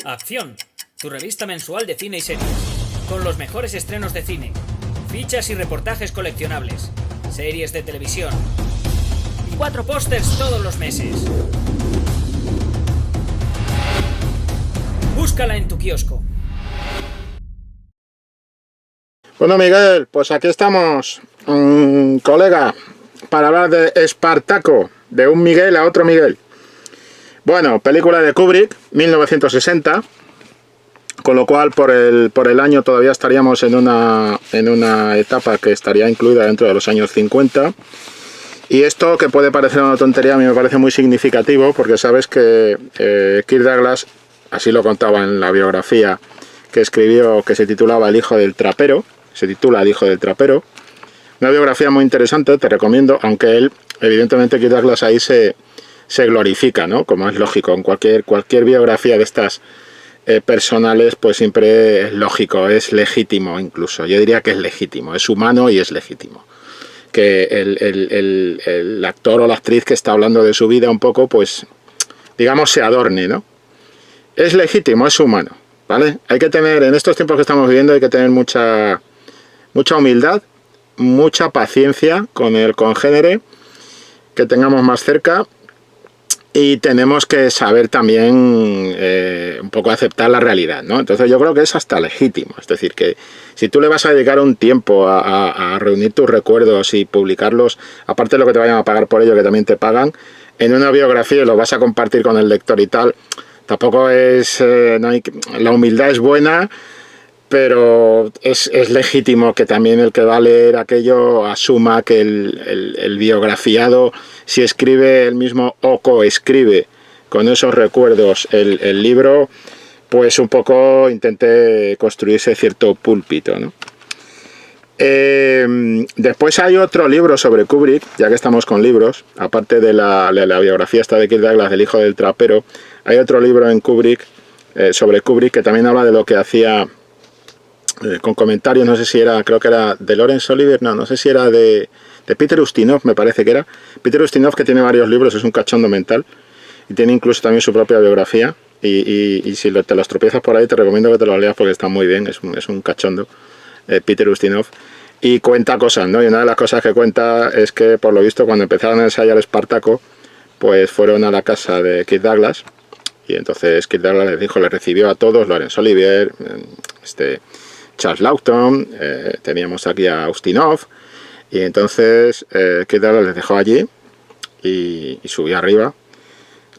Acción, tu revista mensual de cine y series, con los mejores estrenos de cine, fichas y reportajes coleccionables, series de televisión y 4 pósters todos los meses. Búscala en tu kiosco. Bueno, Miguel, pues aquí estamos, colega, para hablar de Espartaco, de un Miguel a otro Miguel. Bueno, película de Kubrick, 1960, con lo cual por el año todavía estaríamos en una etapa que estaría incluida dentro de los años 50. Y esto, que puede parecer una tontería, a mí me parece muy significativo, porque sabes que Kirk Douglas, así lo contaba en la biografía que escribió, que se titulaba El hijo del trapero, una biografía muy interesante, te recomiendo, aunque él, evidentemente Kirk Douglas ahí se glorifica, ¿no? Como es lógico, en cualquier biografía de estas personales, pues siempre es lógico, es legítimo incluso, yo diría que es legítimo, es humano y es legítimo. Que el actor o la actriz que está hablando de su vida un poco, pues, digamos, se adorne, ¿no? Es legítimo, es humano, ¿vale? Hay que tener, en estos tiempos que estamos viviendo, hay que tener mucha humildad, mucha paciencia con el congénere que tengamos más cerca, y tenemos que saber también un poco aceptar la realidad, ¿no? Entonces yo creo que es hasta legítimo, es decir, que si tú le vas a dedicar un tiempo a reunir tus recuerdos y publicarlos, aparte de lo que te vayan a pagar por ello, que también te pagan, en una biografía y lo vas a compartir con el lector y tal, tampoco es... la humildad es buena, pero es legítimo que también el que va a leer aquello asuma que el biografiado, si escribe él mismo o coescribe con esos recuerdos el libro, pues un poco intente construirse cierto púlpito, ¿no? Después hay otro libro sobre Kubrick, ya que estamos con libros, aparte de la biografía esta de Kirk Douglas, del hijo del trapero, hay otro libro en Kubrick, sobre Kubrick, que también habla de lo que hacía, con comentarios, no sé si era, creo que era de Laurence Olivier, no sé si era de Peter Ustinov, me parece que era. Peter Ustinov, que tiene varios libros, es un cachondo mental, y tiene incluso también su propia biografía, y si te los tropiezas por ahí, te recomiendo que te los leas porque está muy bien, es un cachondo, Peter Ustinov, y cuenta cosas, ¿no? Y una de las cosas que cuenta es que, por lo visto, cuando empezaron a ensayar Espartaco, pues fueron a la casa de Kirk Douglas, y entonces Kirk Douglas les dijo, le recibió a todos, Laurence Olivier, Charles Laughton, teníamos aquí a Ustinov, y entonces Kirk Douglas les dejó allí y subió arriba,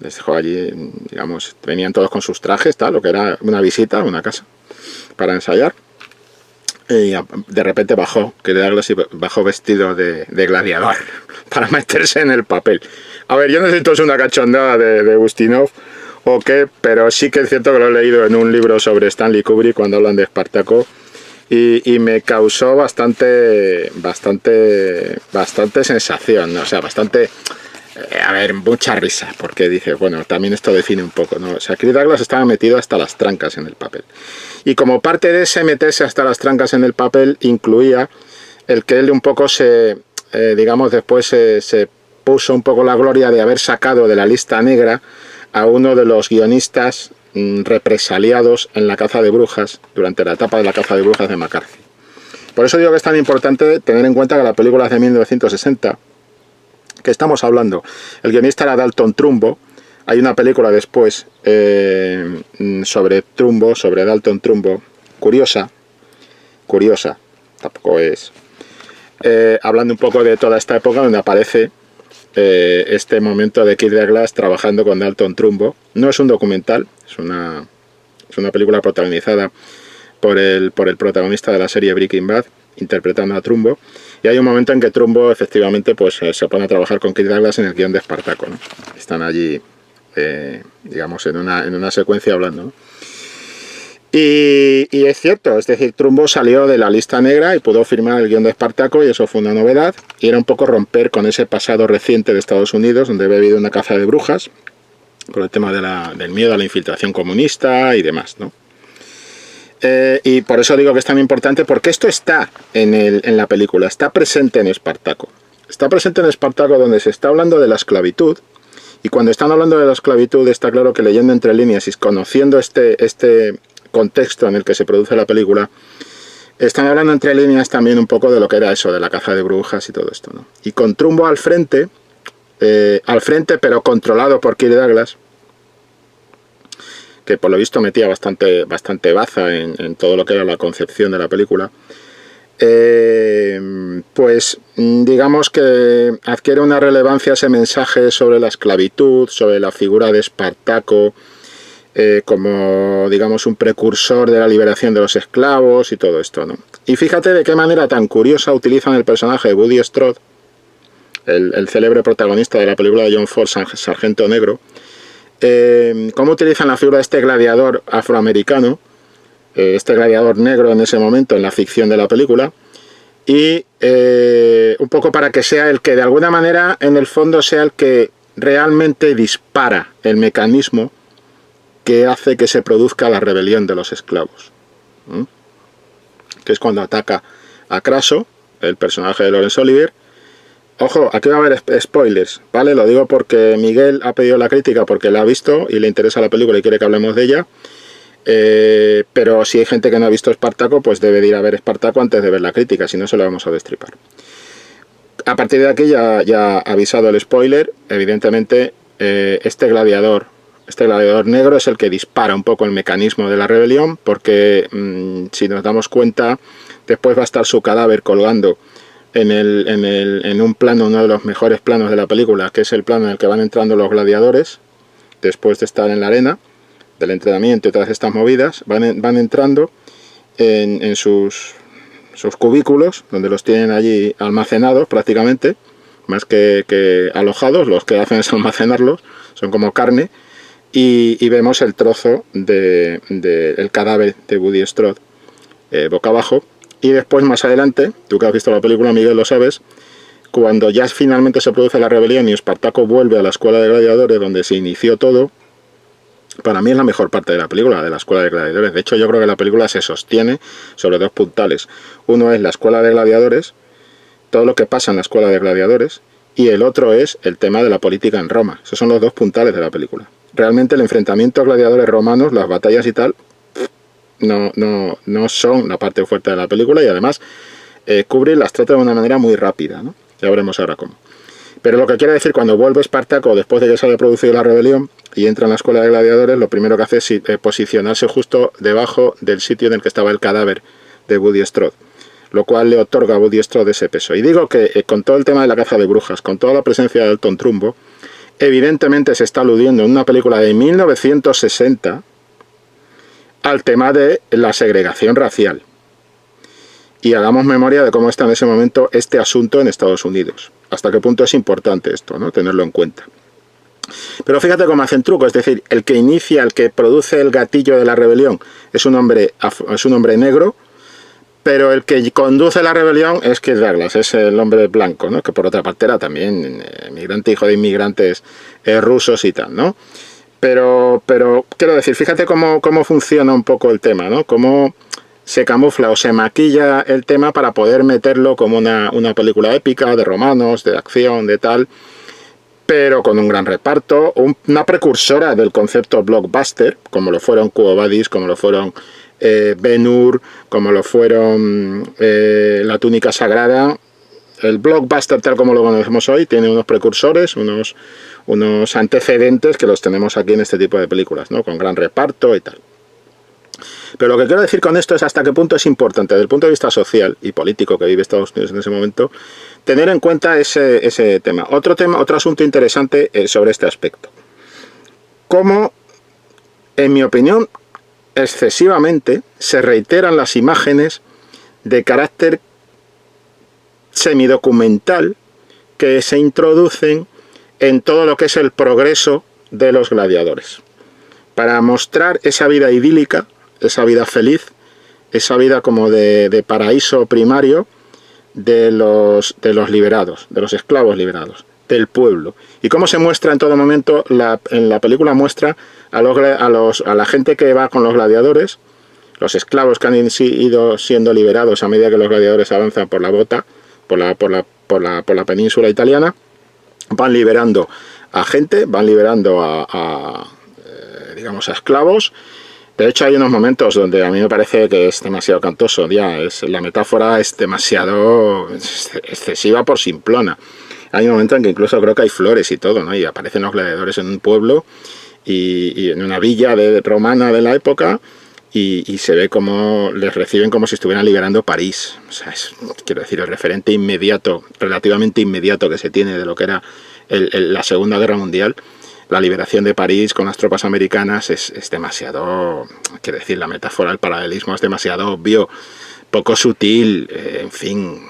les dejó allí, digamos, venían todos con sus trajes, tal, lo que era una visita a una casa para ensayar, y de repente bajó Kirk Douglas y bajó vestido de gladiador para meterse en el papel. A ver, yo no sé si esto es una cachondada de Ustinov o qué, pero sí que es cierto que lo he leído en un libro sobre Stanley Kubrick cuando hablan de Espartaco, y me causó bastante sensación, ¿no? O sea, mucha risa, porque dice, bueno, también esto define un poco, ¿no? O sea, Kirk Douglas estaba metido hasta las trancas en el papel. Y como parte de ese meterse hasta las trancas en el papel, incluía el que él un poco digamos, después se puso un poco la gloria de haber sacado de la lista negra a uno de los guionistas represaliados en la caza de brujas, durante la etapa de la caza de brujas de McCarthy. Por eso digo que es tan importante tener en cuenta que la película es de 1960, que estamos hablando, el guionista era Dalton Trumbo. Hay una película después sobre Dalton Trumbo, curiosa, tampoco es, hablando un poco de toda esta época donde aparece este momento de Kirk Douglas trabajando con Dalton Trumbo. No es un documental, es una película protagonizada por el protagonista de la serie Breaking Bad, interpretando a Trumbo, y hay un momento en que Trumbo efectivamente pues se pone a trabajar con Kirk Douglas en el guión de Espartaco, ¿no? Están allí, digamos, en una secuencia hablando, ¿no? Y es cierto, es decir, Trumbo salió de la lista negra y pudo firmar el guión de Espartaco, y eso fue una novedad, y era un poco romper con ese pasado reciente de Estados Unidos, donde había habido una caza de brujas, por el tema del miedo a la infiltración comunista y demás, ¿no? Y por eso digo que es tan importante, porque esto está en la película, está presente en Espartaco. Está presente en Espartaco, donde se está hablando de la esclavitud, Y cuando están hablando de la esclavitud, está claro que leyendo entre líneas y conociendo este contexto en el que se produce la película, están hablando entre líneas también un poco de lo que era eso, de la caza de brujas y todo esto, ¿no? Y con Trumbo al frente pero controlado por Kirk Douglas, que por lo visto metía bastante baza en todo lo que era la concepción de la película, pues digamos que adquiere una relevancia ese mensaje sobre la esclavitud, sobre la figura de Espartaco, como digamos un precursor de la liberación de los esclavos y todo esto, ¿no? Y fíjate de qué manera tan curiosa utilizan el personaje de Woody Strode, el célebre protagonista de la película de John Ford, Sargento Negro, cómo utilizan la figura de este gladiador afroamericano, este gladiador negro en ese momento en la ficción de la película, y un poco para que sea el que de alguna manera en el fondo sea el que realmente dispara el mecanismo que hace que se produzca la rebelión de los esclavos, que es cuando ataca a Craso, el personaje de Laurence Olivier. Ojo, aquí va a haber spoilers, ¿vale? Lo digo porque Miguel ha pedido la crítica porque la ha visto y le interesa la película y quiere que hablemos de ella. Pero si hay gente que no ha visto Espartaco, pues debe de ir a ver Espartaco antes de ver la crítica, si no se la vamos a destripar. A partir de aquí ya ha avisado el spoiler. Evidentemente este gladiador negro es el que dispara un poco el mecanismo de la rebelión, porque si nos damos cuenta, después va a estar su cadáver colgando en un plano, uno de los mejores planos de la película, que es el plano en el que van entrando los gladiadores después de estar en la arena del entrenamiento y todas estas movidas. Van entrando en sus cubículos, donde los tienen allí almacenados prácticamente, más que alojados. Los que hacen es almacenarlos, son como carne, y vemos el trozo del cadáver de Woody Strode boca abajo. Y después, más adelante, tú que has visto la película, Miguel, lo sabes, cuando ya finalmente se produce la rebelión y Espartaco vuelve a la escuela de gladiadores donde se inició todo, para mí es la mejor parte de la película, de la escuela de gladiadores. De hecho, yo creo que la película se sostiene sobre dos puntales. Uno es la escuela de gladiadores, todo lo que pasa en la escuela de gladiadores, y el otro es el tema de la política en Roma. Esos son los dos puntales de la película. Realmente el enfrentamiento a gladiadores romanos, las batallas y tal, no son la parte fuerte de la película, y además Kubrick las trata de una manera muy rápida, ¿no? Ya veremos ahora cómo. Pero lo que quiere decir, cuando vuelve Espartaco después de que se haya producido la rebelión y entra en la escuela de gladiadores, lo primero que hace es posicionarse justo debajo del sitio en el que estaba el cadáver de Woody Strode, lo cual le otorga a Woody Strode ese peso. Y digo que con todo el tema de la caza de brujas, con toda la presencia de Alton Trumbo, evidentemente se está aludiendo en una película de 1960 al tema de la segregación racial. Y hagamos memoria de cómo está en ese momento este asunto en Estados Unidos. Hasta qué punto es importante esto, ¿no? Tenerlo en cuenta. Pero fíjate cómo hacen truco, es decir, el que inicia, el que produce el gatillo de la rebelión es un hombre negro, pero el que conduce la rebelión es Kirk Douglas, es el hombre blanco, ¿no? Que por otra parte era también migrante, hijo de inmigrantes rusos y tal, ¿no? Pero quiero decir, fíjate cómo funciona un poco el tema, ¿no? Cómo se camufla o se maquilla el tema para poder meterlo como una película épica de romanos, de acción, de tal, pero con un gran reparto, una precursora del concepto blockbuster, como lo fueron Quo Vadis, como lo fueron Ben-Hur, como lo fueron La túnica sagrada. El blockbuster tal como lo conocemos hoy tiene unos precursores, unos antecedentes que los tenemos aquí en este tipo de películas, ¿no? Con gran reparto y tal. Pero lo que quiero decir con esto es hasta qué punto es importante, desde el punto de vista social y político que vive Estados Unidos en ese momento, tener en cuenta ese tema. Otro asunto interesante sobre este aspecto. Cómo, en mi opinión, excesivamente se reiteran las imágenes de carácter semidocumental que se introducen en todo lo que es el progreso de los gladiadores, para mostrar esa vida idílica, esa vida feliz, esa vida como de paraíso primario de los liberados, de los esclavos liberados, del pueblo. Y cómo se muestra en todo momento, en la película muestra a la gente que va con los gladiadores, los esclavos que han ido siendo liberados a medida que los gladiadores avanzan por la península italiana, van liberando a gente, van liberando digamos, a esclavos. De hecho, hay unos momentos donde a mí me parece que es demasiado cantoso, ya, la metáfora es demasiado excesiva por simplona. Hay un momento en que incluso creo que hay flores y todo, ¿no? Y aparecen los gladiadores en un pueblo y en una villa romana de la época, y se ve como les reciben como si estuvieran liberando París. O sea, quiero decir, el referente inmediato, relativamente inmediato que se tiene de lo que era la Segunda Guerra Mundial, la liberación de París con las tropas americanas es demasiado, quiero decir, la metáfora, el paralelismo es demasiado obvio, poco sutil, en fin,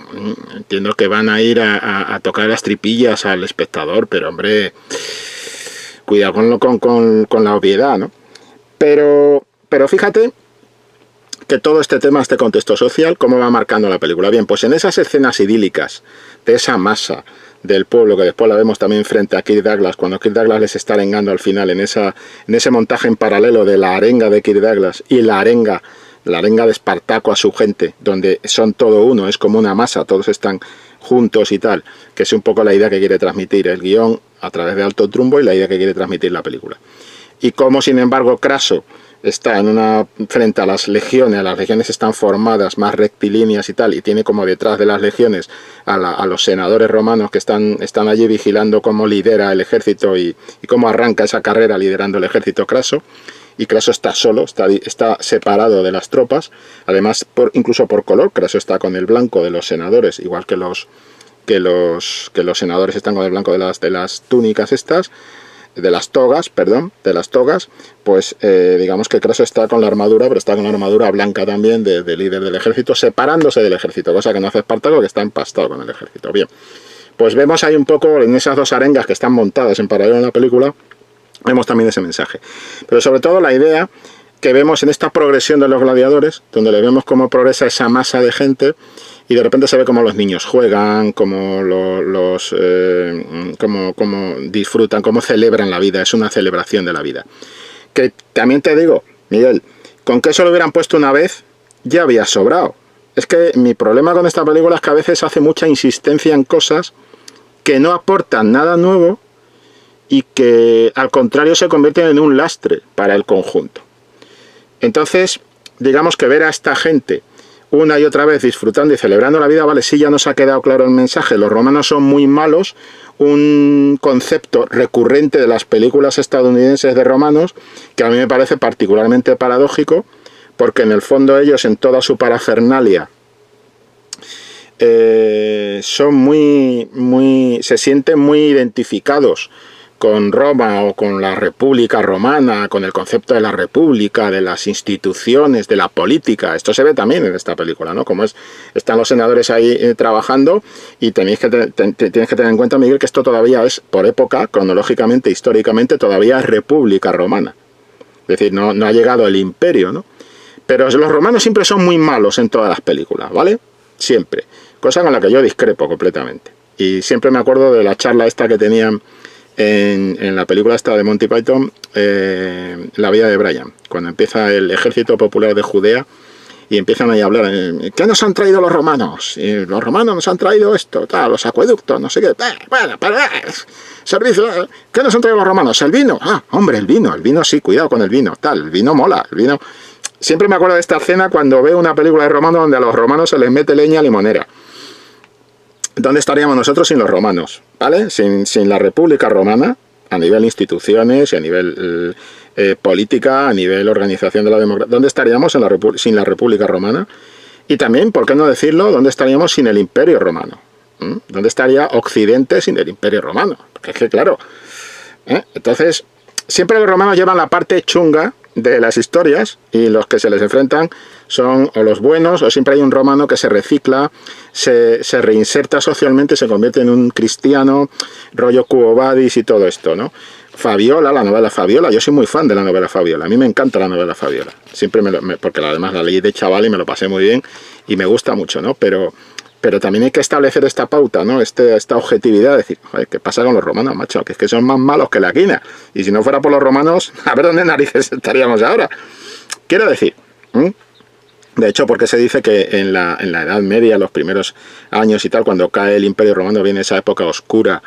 entiendo que van a ir a tocar las tripillas al espectador, pero hombre, cuidado con la obviedad, ¿no? Pero fíjate que todo este tema, este contexto social, ¿cómo va marcando la película? Bien, pues en esas escenas idílicas de esa masa del pueblo, que después la vemos también frente a Kirk Douglas, cuando Kirk Douglas les está arengando al final, en ese montaje en paralelo de la arenga de Kirk Douglas y la arenga de Espartaco a su gente, donde son todo uno, es como una masa, todos están juntos y tal, que es un poco la idea que quiere transmitir el guión a través de Alto Trumbo y la idea que quiere transmitir la película. Y como sin embargo Craso está frente a las legiones están formadas más rectilíneas y tal, y tiene como detrás de las legiones a los senadores romanos que están allí vigilando cómo lidera el ejército y cómo arranca esa carrera liderando el ejército Craso, y Craso está solo, está separado de las tropas, además incluso por color. Craso está con el blanco de los senadores, igual que los senadores están con el blanco de las túnicas estas, de las togas, pues digamos que Craso está con la armadura, pero está con la armadura blanca también de líder del ejército, separándose del ejército, cosa que no hace Espartaco, que está empastado con el ejército. Bien, pues vemos ahí un poco en esas dos arengas que están montadas en paralelo en la película, vemos también ese mensaje. Pero sobre todo la idea que vemos en esta progresión de los gladiadores, donde le vemos cómo progresa esa masa de gente, y de repente se ve cómo los niños juegan, cómo cómo disfrutan, cómo celebran la vida. Es una celebración de la vida. Que también te digo, Miguel, con que eso lo hubieran puesto una vez, ya había sobrado. Es que mi problema con esta película es que a veces hace mucha insistencia en cosas que no aportan nada nuevo y que al contrario se convierten en un lastre para el conjunto. Entonces, digamos que ver a esta gente una y otra vez disfrutando y celebrando la vida, vale, sí, ya nos ha quedado claro el mensaje, los romanos son muy malos, un concepto recurrente de las películas estadounidenses de romanos, que a mí me parece particularmente paradójico, porque en el fondo ellos, en toda su parafernalia, se sienten muy identificados con Roma o con la República Romana, con el concepto de la República, de las instituciones, de la política. Esto se ve también en esta película, ¿no? Como están los senadores ahí trabajando, y tienes que tener en cuenta, Miguel, que esto todavía es, por época, cronológicamente, históricamente, todavía es República Romana. Es decir, no ha llegado el imperio, ¿no? Pero los romanos siempre son muy malos en todas las películas, ¿vale? Siempre. Cosa con la que yo discrepo completamente. Y siempre me acuerdo de la charla esta que tenían en la película esta de Monty Python, La vida de Brian, cuando empieza el ejército popular de Judea y empiezan ahí a hablar, ¿qué nos han traído los romanos? Y los romanos nos han traído esto, tal, los acueductos, no sé qué, bueno, servicio, ¿qué nos han traído los romanos? El vino, hombre, el vino sí, cuidado con el vino, tal, el vino mola, el vino. Siempre me acuerdo de esta escena cuando veo una película de romanos donde a los romanos se les mete leña limonera. ¿Dónde estaríamos nosotros sin los romanos? ¿Vale? Sin la República Romana, a nivel instituciones y a nivel política, a nivel organización de la democracia. ¿Dónde estaríamos sin la República Romana? Y también, ¿por qué no decirlo? ¿Dónde estaríamos sin el Imperio Romano? ¿Dónde estaría Occidente sin el Imperio Romano? Porque es que, claro, entonces, siempre los romanos llevan la parte chunga de las historias, y los que se les enfrentan son o los buenos, o siempre hay un romano que se recicla, se reinserta socialmente, se convierte en un cristiano, rollo Quo Vadis y todo esto, ¿no? Fabiola, la novela Fabiola, yo soy muy fan de la novela Fabiola, a mí me encanta la novela Fabiola, siempre porque además la leí de chaval y me lo pasé muy bien y me gusta mucho, ¿no? Pero también hay que establecer esta pauta, ¿no? Esta objetividad, de decir, joder, ¿qué pasa con los romanos, macho? Que es que son más malos que la quina. Y si no fuera por los romanos, a ver dónde narices estaríamos ahora. Quiero decir, de hecho, porque se dice que en la Edad Media, los primeros años y tal, cuando cae el Imperio Romano, viene esa época oscura,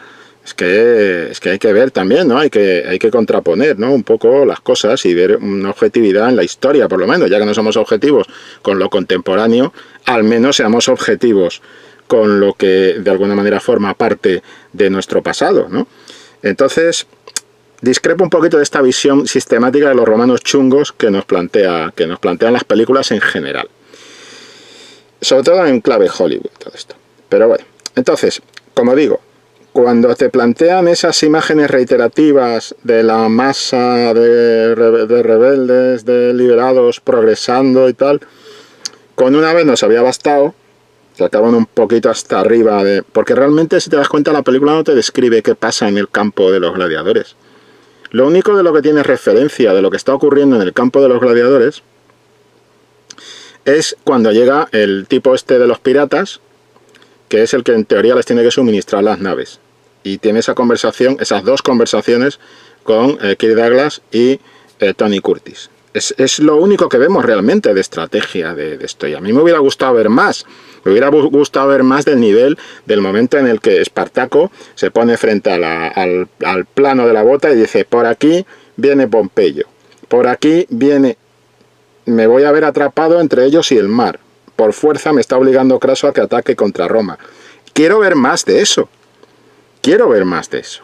es que hay que ver también, ¿no? Hay que contraponer, ¿no? Un poco las cosas y ver una objetividad en la historia, por lo menos, ya que no somos objetivos con lo contemporáneo, al menos seamos objetivos con lo que de alguna manera forma parte de nuestro pasado, ¿no? Entonces, discrepo un poquito de esta visión sistemática de los romanos chungos que nos plantean las películas en general. Sobre todo en clave Hollywood, todo esto. Pero bueno, entonces, como digo, cuando te plantean esas imágenes reiterativas de la masa de rebeldes, de liberados progresando y tal, con una vez nos había bastado, que acaban un poquito hasta arriba, porque realmente, si te das cuenta, la película no te describe qué pasa en el campo de los gladiadores. Lo único de lo que tiene referencia de lo que está ocurriendo en el campo de los gladiadores es cuando llega el tipo este de los piratas, que es el que en teoría les tiene que suministrar las naves. Y tiene esa conversación, esas dos conversaciones con Kirk Douglas y Tony Curtis. Es lo único que vemos realmente de estrategia de esto. Y a mí me hubiera gustado ver más. Me hubiera gustado ver más del nivel del momento en el que Espartaco se pone frente al plano de la bota y dice: por aquí viene Pompeyo, por aquí viene, me voy a ver atrapado entre ellos y el mar. Por fuerza me está obligando Craso a que ataque contra Roma. Quiero ver más de eso. Quiero ver más de eso.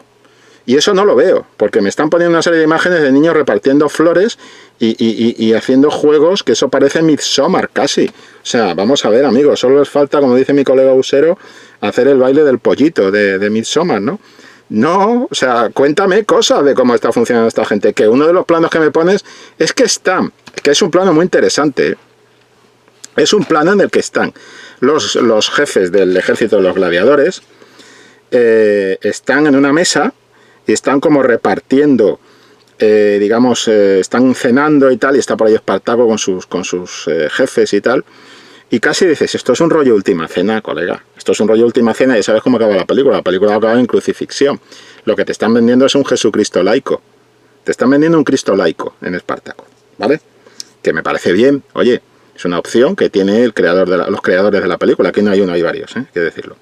Y eso no lo veo, porque me están poniendo una serie de imágenes de niños repartiendo flores y haciendo juegos que eso parece Midsommar casi. O sea, vamos a ver, amigos, solo les falta, como dice mi colega Usero, hacer el baile del pollito de Midsommar, ¿no? No, o sea, cuéntame cosas de cómo está funcionando esta gente. Que uno de los planos que me pones es que es un plano muy interesante, ¿eh? Es un plano en el que están los jefes del ejército de los gladiadores, están en una mesa y están como repartiendo, están cenando y tal, y está por ahí Espartaco con sus jefes y tal, y casi dices: esto es un rollo Última Cena, colega, esto es un rollo Última Cena, y sabes cómo acaba la película acaba en crucifixión. Lo que te están vendiendo es un Jesucristo laico, te están vendiendo un Cristo laico en Espartaco, ¿vale? Que me parece bien, oye, es una opción que tiene los creadores de la película, aquí no hay uno, hay varios, hay que decirlo.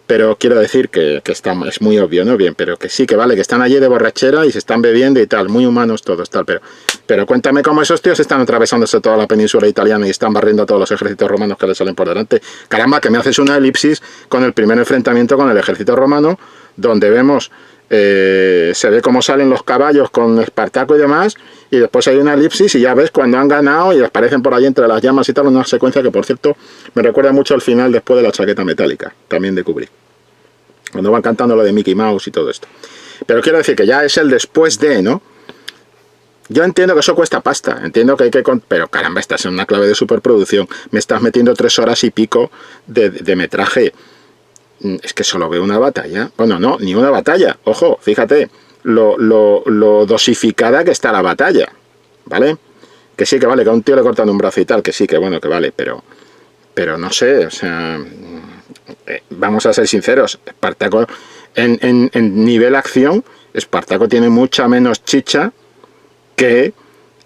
Pero quiero decir que es muy obvio, ¿no? Bien, pero que sí, que vale, que están allí de borrachera y se están bebiendo y tal, muy humanos todos, tal, pero cuéntame cómo esos tíos están atravesándose toda la península italiana y están barriendo a todos los ejércitos romanos que les salen por delante. Caramba, que me haces una elipsis con el primer enfrentamiento con el ejército romano, donde vemos, se ve cómo salen los caballos con Espartaco y demás, y después hay una elipsis y ya ves cuando han ganado y aparecen por ahí entre las llamas y tal, una secuencia que, por cierto, me recuerda mucho al final después de La chaqueta metálica, también de Kubrick, cuando van cantando lo de Mickey Mouse y todo esto. Pero quiero decir que ya es el después de, ¿no? Yo entiendo que eso cuesta pasta, entiendo que hay que... Pero caramba, estás en una clave de superproducción, me estás metiendo 3 horas y pico de metraje. Es que solo veo una batalla. Bueno, no, ni una batalla. Ojo, fíjate lo dosificada que está la batalla, ¿vale? Que sí, que vale, que a un tío le cortan un brazo y tal, que sí, que bueno, que vale, pero no sé, o sea, vamos a ser sinceros, Espartaco, en nivel acción, Espartaco tiene mucha menos chicha que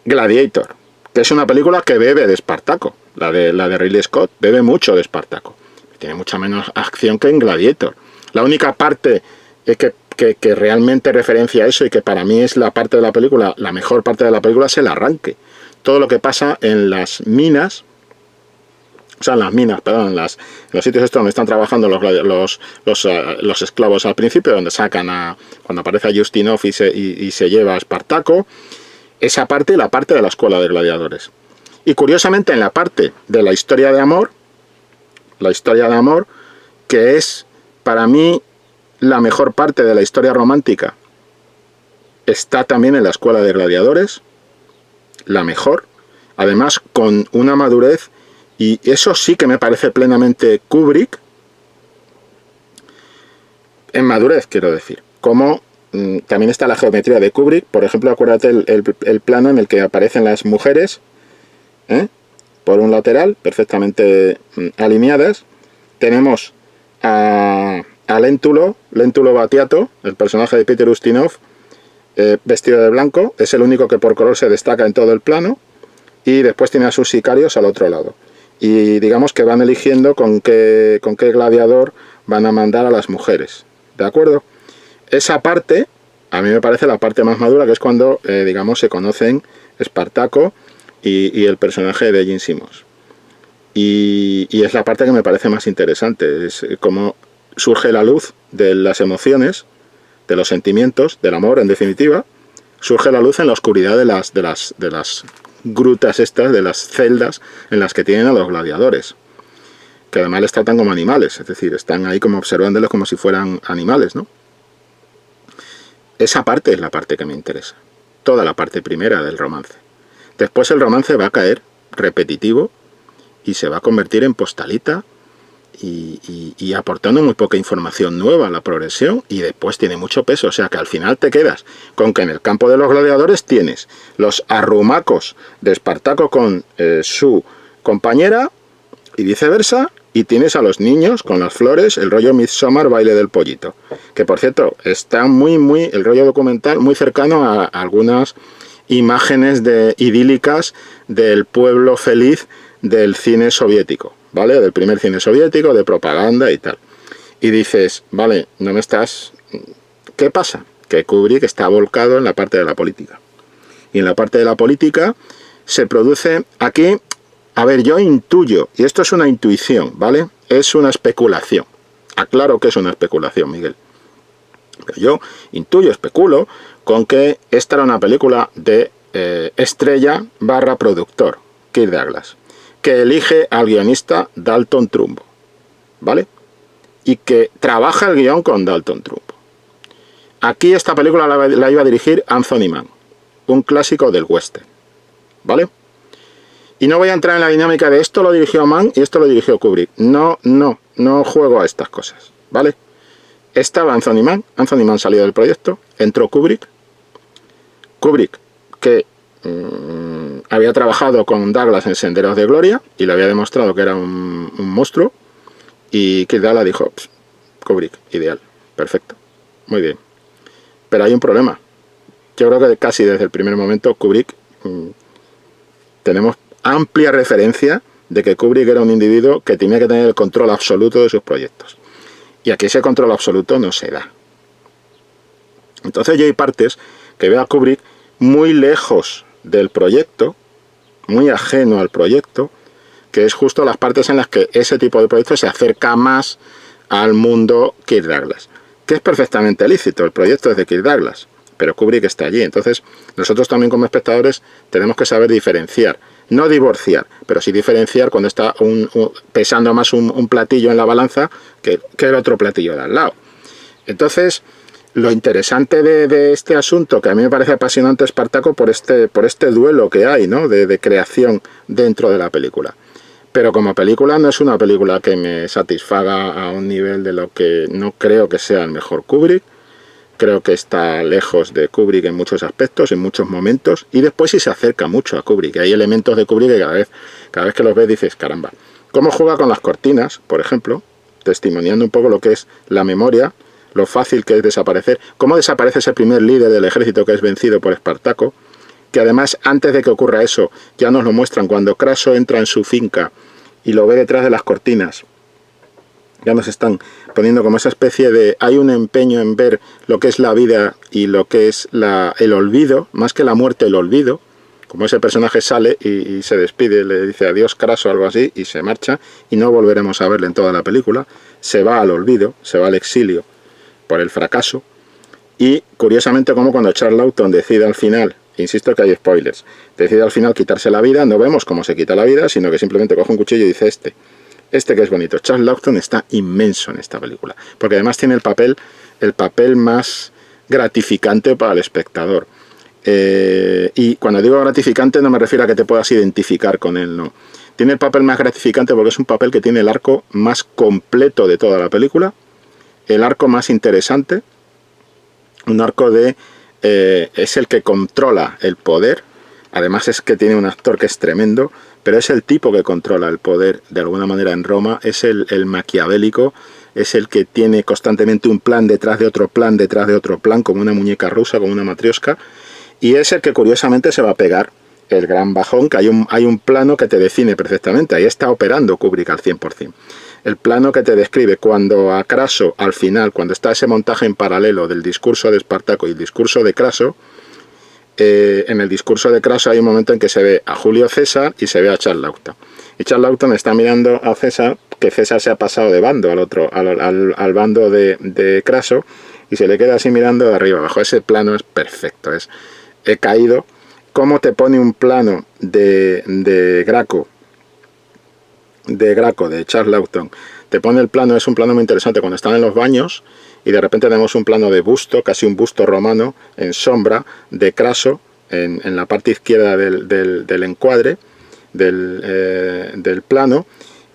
Gladiator, que es una película que bebe de Espartaco, la de Ridley Scott, bebe mucho de Espartaco. Tiene mucha menos acción que en Gladiator. La única parte que realmente referencia a eso y que para mí es la parte de la película, la mejor parte de la película, es el arranque. Todo lo que pasa en las minas, en los sitios estos donde están trabajando los esclavos al principio, donde cuando aparece a Justinov y se lleva a Espartaco, esa parte y la parte de la escuela de gladiadores. Y curiosamente en la parte de la historia de amor, que es para mí la mejor parte de la historia romántica, está también en la escuela de gladiadores, la mejor, además con una madurez, y eso sí que me parece plenamente Kubrick, en madurez quiero decir, como también está la geometría de Kubrick. Por ejemplo, acuérdate el plano en el que aparecen las mujeres, por un lateral, perfectamente alineadas. Tenemos a Léntulo Battiato, el personaje de Peter Ustinov, vestido de blanco, es el único que por color se destaca en todo el plano, y después tiene a sus sicarios al otro lado. Y digamos que van eligiendo con qué gladiador van a mandar a las mujeres, ¿de acuerdo? esa parte, a mí me parece la parte más madura, que es cuando, digamos, se conocen Espartaco y el personaje de Gene Simmons. Y es la parte que me parece más interesante, es cómo surge la luz de las emociones, de los sentimientos, del amor, en definitiva, surge la luz en la oscuridad de las grutas estas, de las celdas en las que tienen a los gladiadores, que además les tratan como animales, es decir, están ahí como observándolos como si fueran animales, ¿no? Esa parte es la parte que me interesa, toda la parte primera del romance. Después el romance va a caer repetitivo y se va a convertir en postalita y aportando muy poca información nueva a la progresión, y después tiene mucho peso, o sea que al final te quedas con que en el campo de los gladiadores tienes los arrumacos de Espartaco con su compañera y viceversa, y tienes a los niños con las flores, el rollo Midsommar, baile del pollito, que por cierto está el rollo documental muy cercano a algunas imágenes idílicas del pueblo feliz del cine soviético, ¿vale? Del primer cine soviético, de propaganda y tal. Y dices, vale, no me estás... ¿Qué pasa? Que Kubrick está volcado en la parte de la política. Y en la parte de la política se produce aquí... A ver, yo intuyo, y esto es una intuición, ¿vale? Es una especulación. Aclaro que es una especulación, Miguel. Pero yo intuyo, especulo, con que esta era una película de estrella / productor, Kirk Douglas, que elige al guionista Dalton Trumbo, ¿vale? Y que trabaja el guión con Dalton Trumbo. Aquí esta película la iba a dirigir Anthony Mann, un clásico del western, ¿vale? Y no voy a entrar en la dinámica de esto lo dirigió Mann y esto lo dirigió Kubrick. No juego a estas cosas, ¿vale? Estaba Anthony Mann salió del proyecto, entró Kubrick, que había trabajado con Douglas en Senderos de Gloria y le había demostrado que era un monstruo, y Kirk Douglas dijo, Kubrick, ideal, perfecto, muy bien. Pero hay un problema. Yo creo que casi desde el primer momento Kubrick tenemos amplia referencia de que Kubrick era un individuo que tenía que tener el control absoluto de sus proyectos. Y aquí ese control absoluto no se da. Entonces yo hay partes que veo a Kubrick muy lejos del proyecto, muy ajeno al proyecto, que es justo las partes en las que ese tipo de proyecto se acerca más al mundo Kirk Douglas, que es perfectamente lícito, el proyecto es de Kirk Douglas, pero Kubrick está allí. Entonces nosotros también como espectadores tenemos que saber diferenciar, no divorciar, pero sí diferenciar cuando está pesando más un platillo en la balanza que el otro platillo de al lado. Entonces, lo interesante de este asunto, que a mí me parece apasionante, Espartaco, por este duelo que hay, ¿no? de creación dentro de la película. Pero como película no es una película que me satisfaga a un nivel de lo que no creo que sea el mejor Kubrick. Creo que está lejos de Kubrick en muchos aspectos, en muchos momentos, y después sí se acerca mucho a Kubrick. Hay elementos de Kubrick que cada vez que los ves dices, caramba. Cómo juega con las cortinas, por ejemplo, testimoniando un poco lo que es la memoria, lo fácil que es desaparecer, cómo desaparece ese primer líder del ejército que es vencido por Espartaco, que además antes de que ocurra eso ya nos lo muestran cuando Craso entra en su finca y lo ve detrás de las cortinas. Ya nos están poniendo como esa especie de... Hay un empeño en ver lo que es la vida y lo que es el olvido, más que la muerte, el olvido. Como ese personaje sale y se despide, le dice adiós Craso o algo así, y se marcha, y no volveremos a verle en toda la película. Se va al olvido, se va al exilio por el fracaso. Y curiosamente como cuando Charles Laughton decide al final, insisto que hay spoilers, decide al final quitarse la vida, no vemos cómo se quita la vida, sino que simplemente coge un cuchillo y dice este que es bonito. Charles Laughton está inmenso en esta película, porque además tiene el papel más gratificante para el espectador. Y cuando digo gratificante no me refiero a que te puedas identificar con él, no. Tiene el papel más gratificante porque es un papel que tiene el arco más completo de toda la película, el arco más interesante, un arco es el que controla el poder. Además es que tiene un actor que es tremendo, pero es el tipo que controla el poder de alguna manera en Roma, es el maquiavélico, es el que tiene constantemente un plan detrás de otro plan, detrás de otro plan, como una muñeca rusa, como una matrioska, y es el que curiosamente se va a pegar el gran bajón, que hay un plano que te define perfectamente, ahí está operando Kubrick al 100%. el plano que te describe cuando a Craso, al final, cuando está ese montaje en paralelo del discurso de Espartaco y el discurso de Craso, en el discurso de Craso hay un momento en que se ve a Julio César y se ve a Charles Laughton. Y Charles Laughton está mirando a César, que César se ha pasado de bando al bando de Craso, y se le queda así mirando de arriba abajo. Ese plano es perfecto, he caído. Cómo te pone un plano de Graco, de Charles Laughton, te pone el plano, es un plano muy interesante cuando están en los baños y de repente tenemos un plano de busto, casi un busto romano en sombra de Craso en la parte izquierda del encuadre del plano,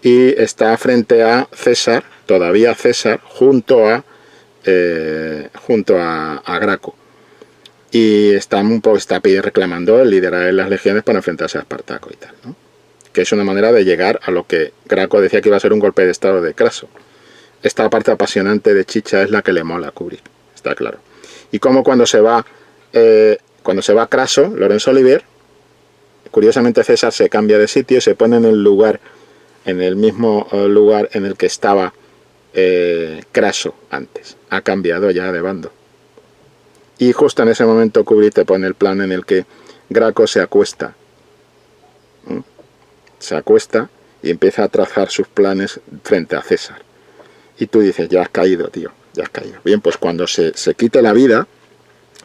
y está frente a César, todavía César, junto a Graco, y está reclamando el liderazgo de las legiones para enfrentarse a Espartaco y tal, ¿no? Que es una manera de llegar a lo que Graco decía que iba a ser un golpe de estado de Craso. Esta parte apasionante de Chicha es la que le mola a Kubrick, está claro. Y como cuando se va Craso, Laurence Olivier, curiosamente César se cambia de sitio y se pone en el mismo lugar en el que estaba Craso antes. Ha cambiado ya de bando. Y justo en ese momento Kubrick te pone el plano en el que Graco se acuesta. Se acuesta y empieza a trazar sus planes frente a César. Y tú dices, ya has caído, tío, ya has caído. Bien, pues cuando se quite la vida,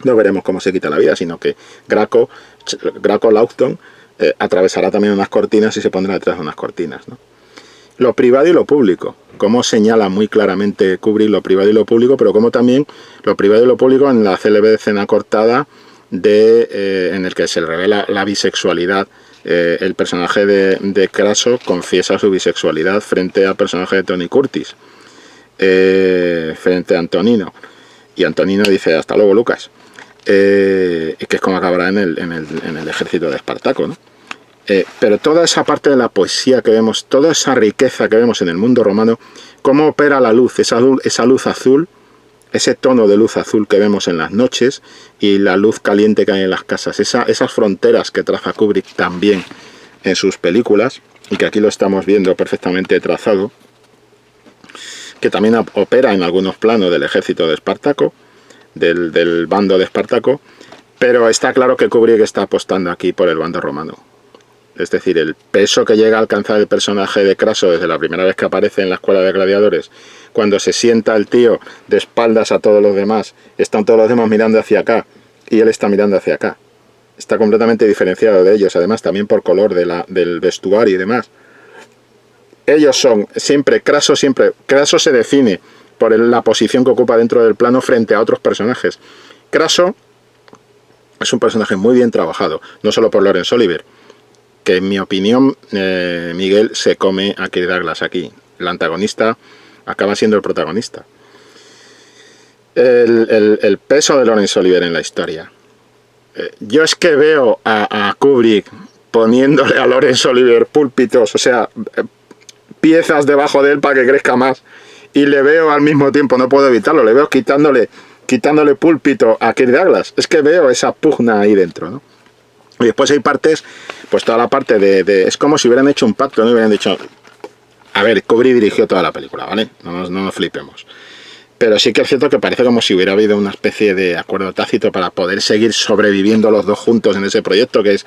no veremos cómo se quita la vida, sino que Graco Laughton atravesará también unas cortinas y se pondrá detrás de unas cortinas, ¿no? Lo privado y lo público, como señala muy claramente Kubrick lo privado y lo público, pero como también lo privado y lo público en la célebre escena cortada en el que se revela la bisexualidad. El personaje de Craso confiesa su bisexualidad frente al personaje de Tony Curtis, frente a Antonino, y Antonino dice hasta luego Lucas, y que es como acabará en el ejército de Espartaco, ¿no? Pero toda esa parte de la poesía que vemos, toda esa riqueza que vemos en el mundo romano, cómo opera la luz, esa luz azul, ese tono de luz azul que vemos en las noches y la luz caliente que hay en las casas, esas fronteras que traza Kubrick también en sus películas, y que aquí lo estamos viendo perfectamente trazado, que también opera en algunos planos del ejército de Espartaco, del bando de Espartaco, pero está claro que Kubrick está apostando aquí por el bando romano. Es decir, el peso que llega a alcanzar el personaje de Craso desde la primera vez que aparece en la escuela de gladiadores, cuando se sienta el tío de espaldas a todos los demás, están todos los demás mirando hacia acá y él está mirando hacia acá. Está completamente diferenciado de ellos, además también por color del vestuario y demás. Ellos son Craso se define por la posición que ocupa dentro del plano frente a otros personajes. Craso es un personaje muy bien trabajado, no solo por Laurence Olivier, que en mi opinión Miguel se come a Kirk Douglas aquí. El antagonista acaba siendo el protagonista. El peso de Laurence Olivier en la historia. Yo es que veo a Kubrick poniéndole a Laurence Olivier púlpitos, o sea, piezas debajo de él para que crezca más, y le veo al mismo tiempo, no puedo evitarlo, le veo quitándole púlpito a Kirk Douglas. Es que veo esa pugna ahí dentro, ¿no? Y después hay partes, pues toda la parte es como si hubieran hecho un pacto, no hubieran dicho, a ver, Kubrick dirigió toda la película, ¿vale? No nos flipemos. Pero sí que es cierto que parece como si hubiera habido una especie de acuerdo tácito para poder seguir sobreviviendo los dos juntos en ese proyecto, que es,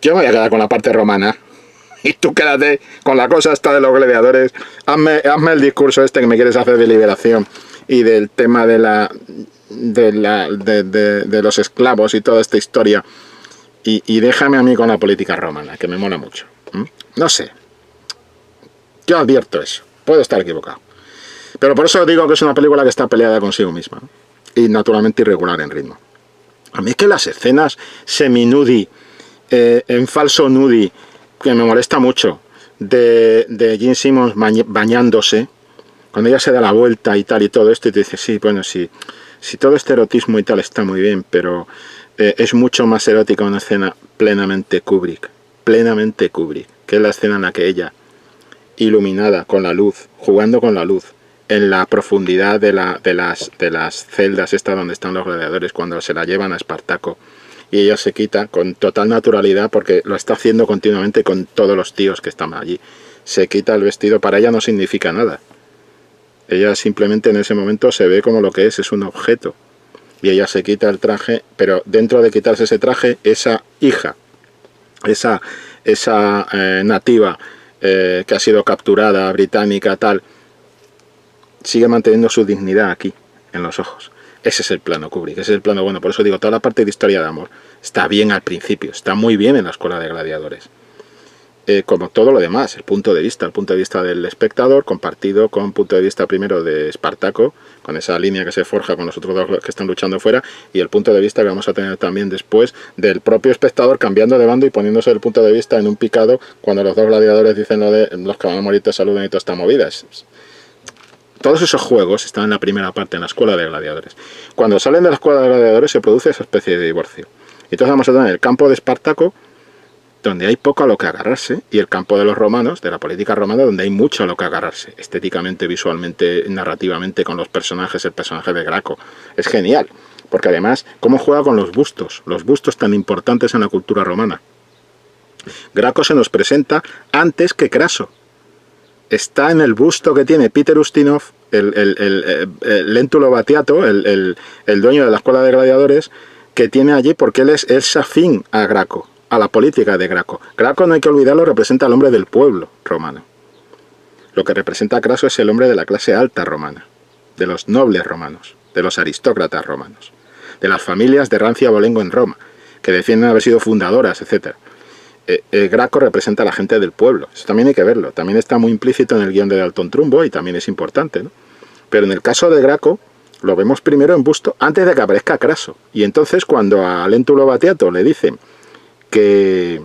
yo me voy a quedar con la parte romana y tú quédate con la cosa esta de los gladiadores, hazme el discurso este que me quieres hacer de liberación y del tema de los esclavos y toda esta historia, y déjame a mí con la política romana, que me mola mucho. No sé, yo advierto eso, puedo estar equivocado, pero por eso digo que es una película que está peleada consigo misma, ¿no? Y naturalmente irregular en ritmo. A mí es que las escenas semi-nudi, en falso nudi, que me molesta mucho, de Gene Simmons bañándose, cuando ella se da la vuelta y tal y todo esto, y te dice, sí, bueno, sí, todo este erotismo y tal está muy bien, pero es mucho más erótica una escena plenamente Kubrick, que es la escena en la que ella, iluminada con la luz, jugando con la luz, en la profundidad de las celdas estas donde están los gladiadores, cuando se la llevan a Espartaco, y ella se quita con total naturalidad, porque lo está haciendo continuamente con todos los tíos que están allí. se quita el vestido, para ella no significa nada. Ella simplemente en ese momento se ve como lo que es un objeto. Y ella se quita el traje, pero dentro de quitarse ese traje, esa hija, esa nativa que ha sido capturada, británica, tal, sigue manteniendo su dignidad aquí, en los ojos. Ese es el plano Kubrick, ese es el plano bueno. Por eso digo, toda la parte de historia de amor está bien al principio, está muy bien en la Escuela de Gladiadores. Como todo lo demás, el punto de vista del espectador, compartido con el punto de vista primero de Espartaco, con esa línea que se forja con los otros dos que están luchando fuera, y el punto de vista que vamos a tener también después del propio espectador cambiando de bando y poniéndose el punto de vista en un picado cuando los dos gladiadores dicen lo de los que van a morir te saluden y toda esta movida. Todos esos juegos están en la primera parte, en la Escuela de Gladiadores. Cuando salen de la Escuela de Gladiadores se produce esa especie de divorcio. Entonces vamos a tener el campo de Espartaco, donde hay poco a lo que agarrarse, y el campo de los romanos, de la política romana, donde hay mucho a lo que agarrarse, estéticamente, visualmente, narrativamente, con los personajes, el personaje de Graco. Es genial, porque además, cómo juega con los bustos tan importantes en la cultura romana. Graco se nos presenta antes que Craso. Está en el busto que tiene Peter Ustinov, el Léntulo Batiato, el dueño de la Escuela de Gladiadores, que tiene allí porque él es afín a Graco, a la política de Graco. Graco, no hay que olvidarlo, representa al hombre del pueblo romano. Lo que representa a Craso es el hombre de la clase alta romana, de los nobles romanos, de los aristócratas romanos, de las familias de rancia abolengo en Roma, que defienden haber sido fundadoras, etc. Graco representa a la gente del pueblo. Eso también hay que verlo. También está muy implícito en el guión de Dalton Trumbo y también es importante, ¿no? Pero en el caso de Graco, lo vemos primero en busto, antes de que aparezca Craso. Y entonces cuando a Léntulo Batiato le dicen que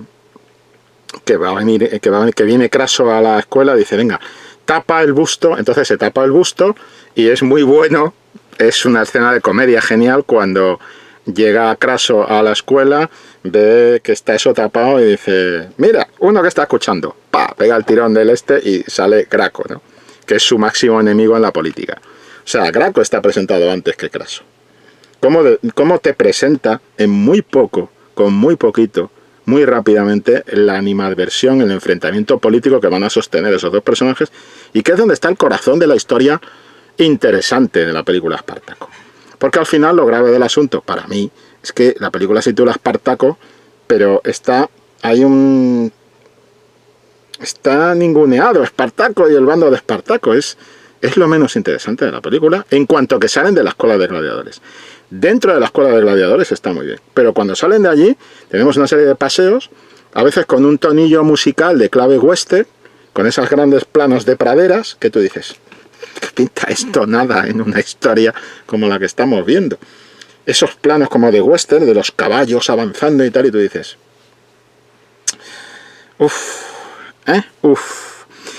viene Craso a la escuela, dice, venga, tapa el busto. Entonces se tapa el busto y es muy bueno, es una escena de comedia genial cuando llega Craso a la escuela, ve que está eso tapado y dice, mira, uno que está escuchando, pega el tirón del y sale Graco, ¿no? Que es su máximo enemigo en la política. O sea, Graco está presentado antes que Craso. ¿Cómo te presenta en muy poco, con muy poquito, muy rápidamente, la animadversión, el enfrentamiento político que van a sostener esos dos personajes, y que es donde está el corazón de la historia interesante de la película Espartaco? Porque al final lo grave del asunto, para mí, es que la película se titula Espartaco, pero está ninguneado Espartaco y el bando de Espartaco. Es lo menos interesante de la película, en cuanto que salen de la Escuela de Gladiadores. Dentro de la Escuela de Gladiadores está muy bien, pero cuando salen de allí tenemos una serie de paseos, a veces con un tonillo musical de clave western, con esos grandes planos de praderas, que tú dices, ¿qué pinta esto? Nada en una historia como la que estamos viendo. Esos planos como de western, de los caballos avanzando y tal, y tú dices,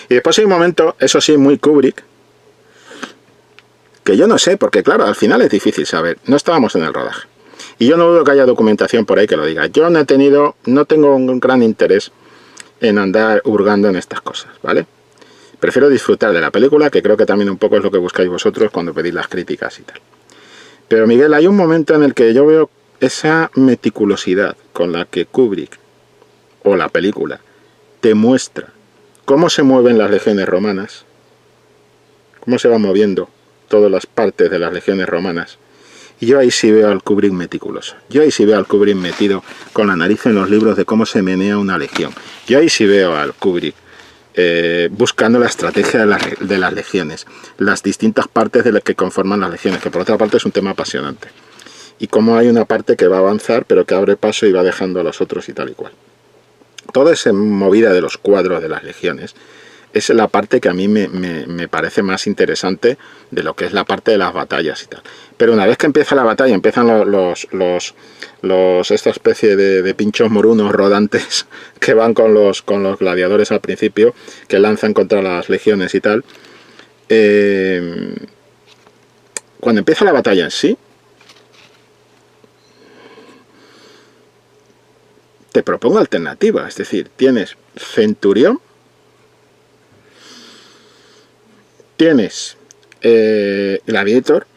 Y después hay un momento, eso sí, muy Kubrick, que yo no sé, porque claro, al final es difícil saber. No estábamos en el rodaje. Y yo no dudo que haya documentación por ahí que lo diga. Yo no tengo un gran interés en andar hurgando en estas cosas, ¿vale? Prefiero disfrutar de la película, que creo que también un poco es lo que buscáis vosotros cuando pedís las críticas y tal. Pero Miguel, hay un momento en el que yo veo esa meticulosidad con la que Kubrick, o la película, te muestra cómo se mueven las legiones romanas, cómo se van moviendo todas las partes de las legiones romanas. Y yo ahí sí veo al Kubrick meticuloso. Yo ahí sí veo al Kubrick metido con la nariz en los libros de cómo se menea una legión. Yo ahí sí veo al Kubrick buscando la estrategia de las legiones, las distintas partes de las que conforman las legiones, que por otra parte es un tema apasionante. Y cómo hay una parte que va a avanzar, pero que abre paso y va dejando a los otros y tal y cual. Toda esa movida de los cuadros de las legiones es la parte que a mí me parece más interesante de lo que es la parte de las batallas y tal. Pero una vez que empieza la batalla, empiezan esta especie de pinchos morunos rodantes que van con los gladiadores al principio, que lanzan contra las legiones y tal. Cuando empieza la batalla en sí, te propongo alternativa, es decir, tienes centurión, tienes gladiator,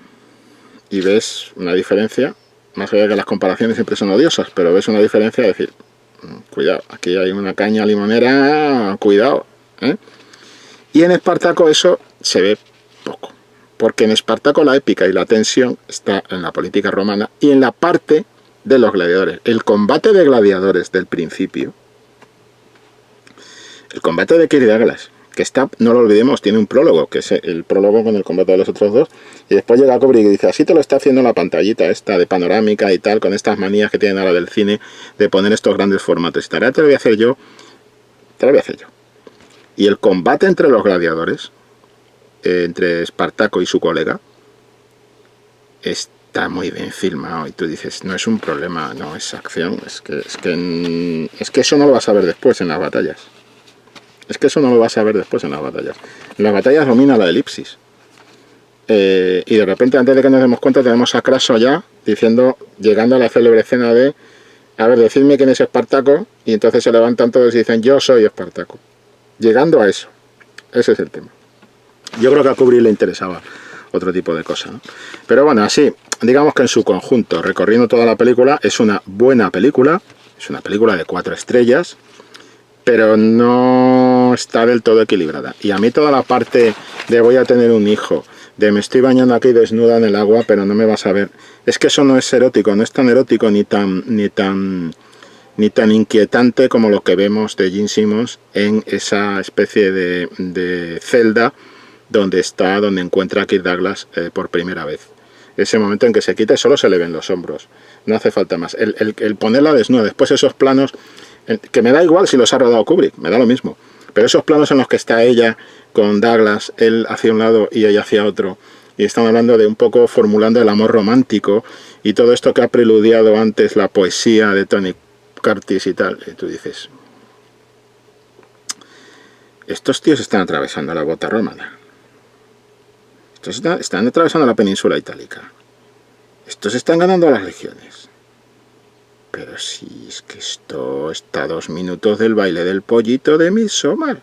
y ves una diferencia, más allá de que las comparaciones siempre son odiosas, pero ves una diferencia de decir, cuidado, aquí hay una caña limonera, cuidado, Y en Espartaco eso se ve poco, porque en Espartaco la épica y la tensión está en la política romana y en la parte de los gladiadores. El combate de gladiadores del principio, el combate de Kirk Douglas, que está, no lo olvidemos, tiene un prólogo, que es el prólogo con el combate de los otros dos, y después llega Kubrick y dice, así te lo está haciendo la pantallita esta de panorámica y tal, con estas manías que tienen ahora del cine, de poner estos grandes formatos y tal, ahora te lo voy a hacer yo, Y el combate entre los gladiadores, entre Espartaco y su colega, está muy bien filmado, y tú dices, no es un problema, no, es acción, es que eso no lo vas a ver después en las batallas. Es que eso no lo vas a ver después en las batallas. En las batallas domina la elipsis. Y de repente, antes de que nos demos cuenta, tenemos a Craso ya diciendo, llegando a la célebre escena de, a ver, decidme quién es Espartaco, y entonces se levantan todos y dicen, yo soy Espartaco. Llegando a eso. Ese es el tema. Yo creo que a Kubrick le interesaba otro tipo de cosa, ¿no? Pero bueno, así, digamos que en su conjunto, recorriendo toda la película, es una buena película, es una película de 4 estrellas, pero no está del todo equilibrada. Y a mí toda la parte de voy a tener un hijo, de me estoy bañando aquí desnuda en el agua, pero no me vas a ver, es que eso no es erótico, no es tan erótico ni tan inquietante como lo que vemos de Gene Simmons en esa especie de celda donde encuentra a Kirk Douglas por primera vez. Ese momento en que se quita y solo se le ven los hombros, no hace falta más. El ponerla desnuda, después esos planos, que me da igual si los ha rodado Kubrick, me da lo mismo, pero esos planos en los que está ella con Douglas, él hacia un lado y ella hacia otro, y están hablando de un poco formulando el amor romántico y todo esto que ha preludiado antes la poesía de Tony Curtis y tal, y tú dices, estos tíos están atravesando la bota romana, estos están atravesando la península itálica, estos están ganando a las legiones. Pero si es que esto está a 2 minutos del baile del pollito de Midsommar.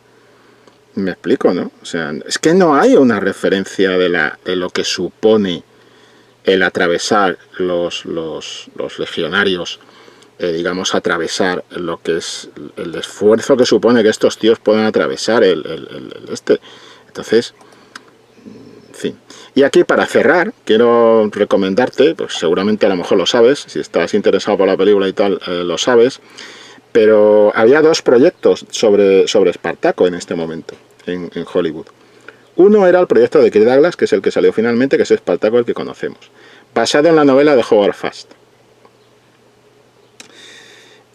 Me explico, ¿no? O sea, es que no hay una referencia de lo que supone el atravesar los legionarios, digamos, atravesar lo que es el esfuerzo que supone que estos tíos puedan atravesar Entonces, en fin. Y aquí, para cerrar, quiero recomendarte, pues seguramente a lo mejor lo sabes, si estás interesado por la película y tal, lo sabes, pero había 2 proyectos sobre Espartaco en este momento, en Hollywood. Uno era el proyecto de Kirk Douglas, que es el que salió finalmente, que es Espartaco, el que conocemos, basado en la novela de Howard Fast.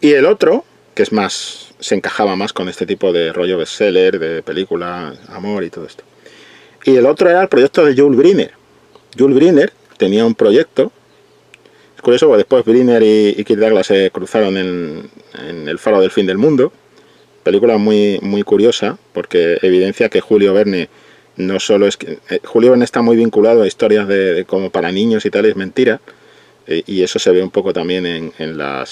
Y el otro, que es más, se encajaba más con este tipo de rollo bestseller, de película, amor y todo esto. Y el otro era el proyecto de Jules Briner. Jules Briner tenía un proyecto. Es curioso, porque después Briner y Kirk Douglas se cruzaron en El faro del fin del mundo. Película muy, muy curiosa, porque evidencia que Julio Verne no solo es que... Julio Verne está muy vinculado a historias de como para niños y tal, es mentira. Y eso se ve un poco también en la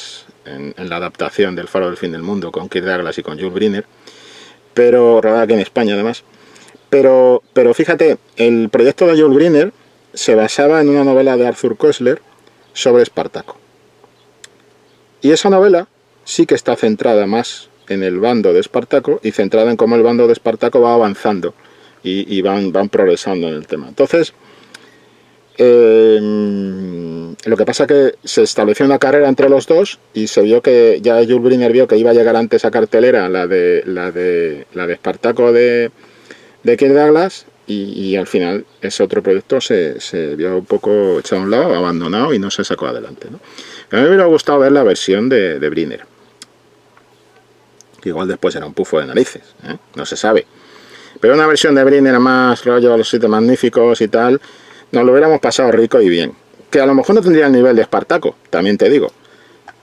adaptación del faro del fin del mundo con Kirk Douglas y con Jules Briner. Pero rodada aquí en España, además. Pero fíjate, el proyecto de Jules Briner se basaba en una novela de Arthur Koestler sobre Espartaco. Y esa novela sí que está centrada más en el bando de Espartaco y centrada en cómo el bando de Espartaco va avanzando y van progresando en el tema. Entonces, lo que pasa es que se estableció una carrera entre los dos y se vio que ya Jules Briner vio que iba a llegar antes a cartelera la de Espartaco de Kirk Douglas y al final ese otro proyecto se vio un poco echado a un lado, abandonado y no se sacó adelante, ¿no? A mí me hubiera gustado ver la versión de Briner, que igual después era un pufo de narices, no se sabe, pero una versión de Briner más rollo a los 7 magníficos y tal, nos lo hubiéramos pasado rico y bien, que a lo mejor no tendría el nivel de Espartaco, también te digo.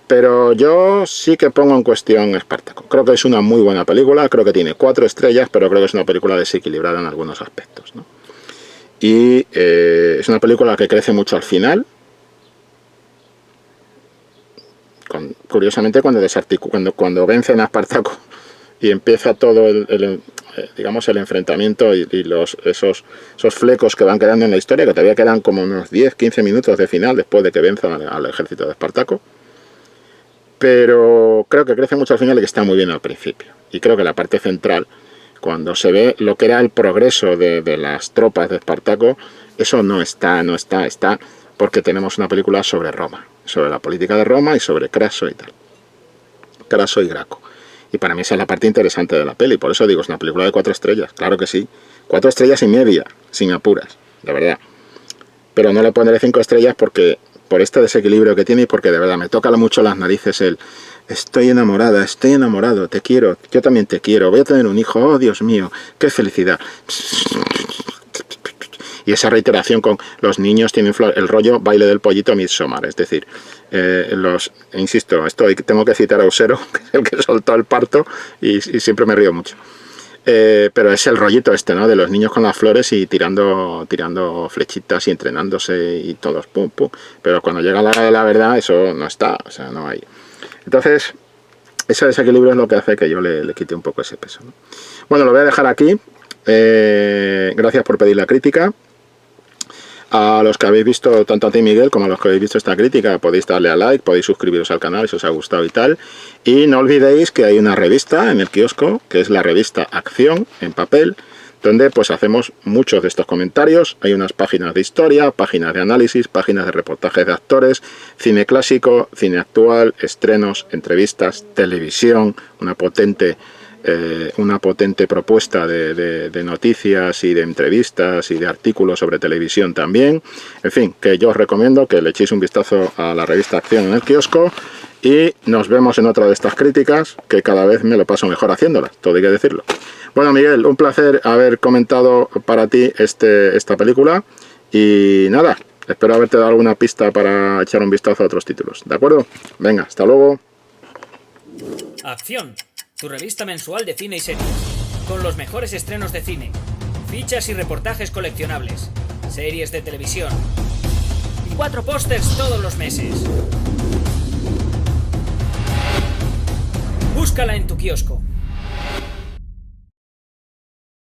Pero yo sí que pongo en cuestión Espartaco. Creo que es una muy buena película, creo que tiene 4 estrellas, pero creo que es una película desequilibrada en algunos aspectos, ¿no? Y es una película que crece mucho al final. Curiosamente, cuando vencen a Espartaco y empieza todo digamos el enfrentamiento y esos flecos que van quedando en la historia, que todavía quedan como unos 10-15 minutos de final después de que venzan al ejército de Espartaco. Pero creo que crece mucho al final y que está muy bien al principio. Y creo que la parte central, cuando se ve lo que era el progreso de las tropas de Espartaco, eso no está porque tenemos una película sobre Roma, sobre la política de Roma y sobre Craso y tal. Craso y Graco. Y para mí esa es la parte interesante de la peli, por eso digo, es una película de 4 estrellas, claro que sí. 4 estrellas y media, sin apuras, de verdad. Pero no le pondré 5 estrellas porque por este desequilibrio que tiene y porque de verdad me toca mucho las narices el estoy enamorada, estoy enamorado, te quiero, yo también te quiero, voy a tener un hijo, oh Dios mío, qué felicidad. Y esa reiteración con los niños tienen el rollo baile del pollito Midsommar, es decir, insisto, tengo que citar a Usero, que es el que soltó el parto y siempre me río mucho. Pero es el rollito ¿no? De los niños con las flores y tirando flechitas y entrenándose y todos pum pum. Pero cuando llega la hora de la verdad eso no está, o sea, no hay. Entonces, ese desequilibrio es lo que hace que yo le quite un poco ese peso, ¿no? Bueno, lo voy a dejar aquí. Gracias por pedir la crítica. A los que habéis visto, tanto a ti Miguel como a los que habéis visto esta crítica, podéis darle a like, podéis suscribiros al canal si os ha gustado y tal. Y no olvidéis que hay una revista en el kiosco, que es la revista Acción, en papel, donde pues hacemos muchos de estos comentarios. Hay unas páginas de historia, páginas de análisis, páginas de reportajes de actores, cine clásico, cine actual, estrenos, entrevistas, televisión, una potente propuesta de noticias y de entrevistas y de artículos sobre televisión también. En fin, que yo os recomiendo que le echéis un vistazo a la revista Acción en el kiosco y nos vemos en otra de estas críticas, que cada vez me lo paso mejor haciéndolas, todo hay que decirlo. Bueno, Miguel, un placer haber comentado para ti esta película y nada, espero haberte dado alguna pista para echar un vistazo a otros títulos, ¿de acuerdo? Venga, hasta luego. Acción, tu revista mensual de cine y series, con los mejores estrenos de cine, fichas y reportajes coleccionables, series de televisión y 4 pósters todos los meses. Búscala en tu kiosco.